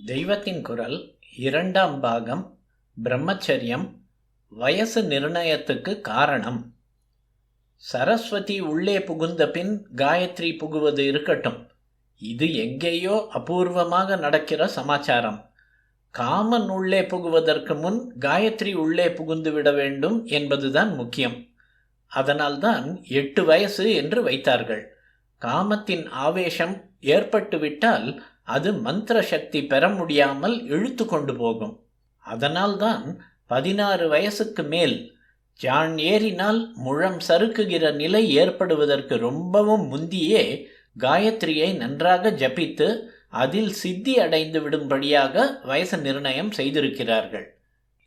தெய்வத்தின் குரல் 2ஆம் பாகம். பிரம்மச்சரியம், வயசு நிர்ணயத்துக்கு காரணம். சரஸ்வதி உள்ளே புகுந்த பின் காயத்ரி புகுவது இருக்கட்டும், இது எங்கேயோ அபூர்வமாக நடக்கிற சமாச்சாரம். காமன் உள்ளே புகுவதற்கு முன் காயத்ரி உள்ளே புகுந்து விட வேண்டும் என்பதுதான் முக்கியம். அதனால்தான் 8 வயசு என்று வைத்தார்கள். காமத்தின் ஆவேசம் ஏற்பட்டுவிட்டால் அது மந்திர சக்தி பெற முடியாமல் இழுத்து கொண்டு போகும். அதனால்தான் 16 வயசுக்கு மேல் ஜான் ஏறினால் முழம் சறுக்குகிற நிலை ஏற்படுவதற்கு ரொம்பவும் முந்தியே காயத்ரியை நன்றாக ஜபித்து அதில் சித்தி அடைந்து விடும்படியாக வயசு நிர்ணயம் செய்திருக்கிறார்கள்.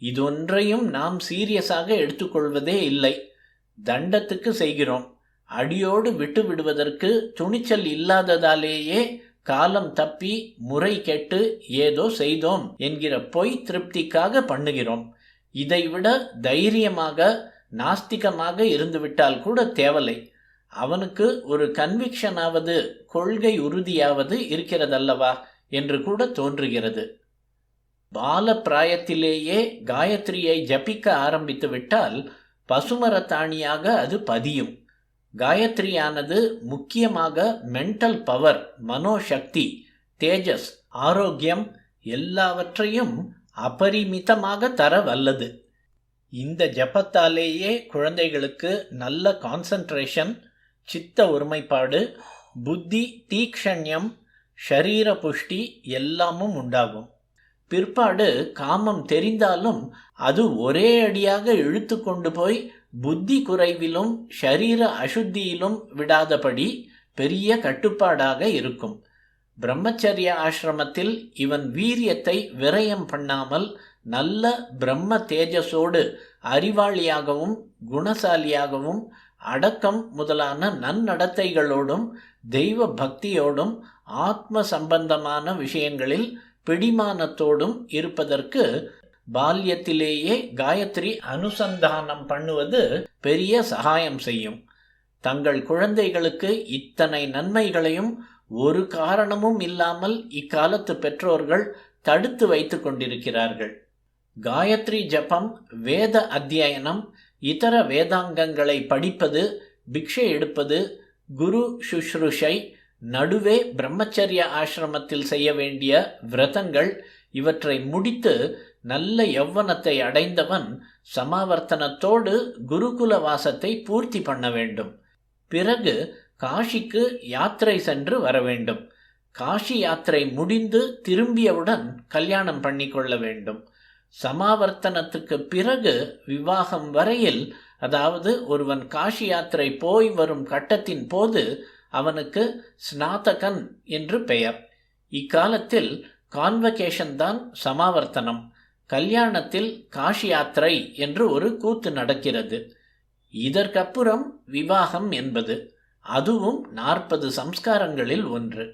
இதொன்றையும் நாம் சீரியஸாக எடுத்துக்கொள்வதே இல்லை. தண்டத்துக்கு செய்கிறோம். அடியோடு விட்டு விடுவதற்கு துணிச்சல் இல்லாததாலேயே காலம் தப்பி முறை கெட்டு ஏதோ செய்தோம் என்கிற பொய் திருப்திக்காக பண்ணுகிறோம். இதைவிட தைரியமாக நாஸ்திகமாக இருந்துவிட்டால் கூட தேவலை. அவனுக்கு ஒரு கன்விக்ஷனாவது, கொள்கை உறுதியாவது இருக்கிறதல்லவா என்று கூட தோன்றுகிறது. பால பிராயத்திலேயே காயத்ரியை ஜபிக்க ஆரம்பித்து விட்டால் பசுமரத்தாணியாக அது பதியும். காயத்ரியானது முக்கியமாக மென்டல் பவர், மனோசக்தி, தேஜஸ், ஆரோக்கியம் எல்லாவற்றையும் அபரிமிதமாக தர வல்லது. இந்த ஜபத்தாலேயே குழந்தைகளுக்கு நல்ல கான்சன்ட்ரேஷன், சித்த ஒருமைப்பாடு, புத்தி தீக்ஷண்யம், ஷரீர புஷ்டி எல்லாமும் உண்டாகும். பிற்பாடு காமம் தெரிந்தாலும் அது ஒரே அடியாக இழுத்து கொண்டு போய் புத்தி குறைவிலும் ஷரீர அசுத்தியிலும் விடாதபடி பெரிய கட்டுப்பாடாக இருக்கும். பிரம்மச்சரிய ஆசிரமத்தில் இவன் வீரியத்தை விரயம் பண்ணாமல் நல்ல பிரம்ம தேஜஸோடு அறிவாளியாகவும் குணசாலியாகவும் அடக்கம் முதலான நன்னடத்தைகளோடும் தெய்வ பக்தியோடும் ஆத்ம சம்பந்தமான விஷயங்களில் பிடிமானத்தோடும் இருப்பதற்கு பால்யத்திலேயே காயத்ரி அனுசந்தானம் பண்ணுவது பெரிய சகாயம் செய்யும். தங்கள் குழந்தைகளுக்கு இத்தனை நன்மைகளையும் ஒரு காரணமும் இல்லாமல் இக்காலத்து பெற்றோர்கள் தடுத்து வைத்து கொண்டிருக்கிறார்கள். காயத்ரி ஜபம், வேத அத்தியனம், இதர வேதாங்கங்களை படிப்பது, பிக்ஷை எடுப்பது, குரு சுஷ்ருஷை, நடுவே பிரம்மச்சரிய ஆசிரமத்தில் செய்ய வேண்டிய விரதங்கள் இவற்றை முடித்து நல்ல யௌவனத்தை அடைந்தவன் சமாவர்த்தனத்தோடு குருகுல வாசத்தை பூர்த்தி பண்ண வேண்டும். பிறகு காஷிக்கு யாத்திரை சென்று வர வேண்டும். காஷி யாத்திரை முடிந்து திரும்பியவுடன் கல்யாணம் பண்ணி கொள்ள வேண்டும். சமாவர்த்தனத்துக்கு பிறகு விவாகம் வரையில், அதாவது ஒருவன் காஷி யாத்திரை போய் வரும் கட்டத்தின் போது அவனுக்கு ஸ்நாதகன் என்று பெயர். இக்காலத்தில் கான்வகேஷன் தான் சமாவர்த்தனம். கல்யாணத்தில் காஷி யாத்திரை என்று ஒரு கூத்து நடக்கிறது. இதற்கப்புறம் விவாகம் என்பது, அதுவும் 40 சம்ஸ்காரங்களில் ஒன்று.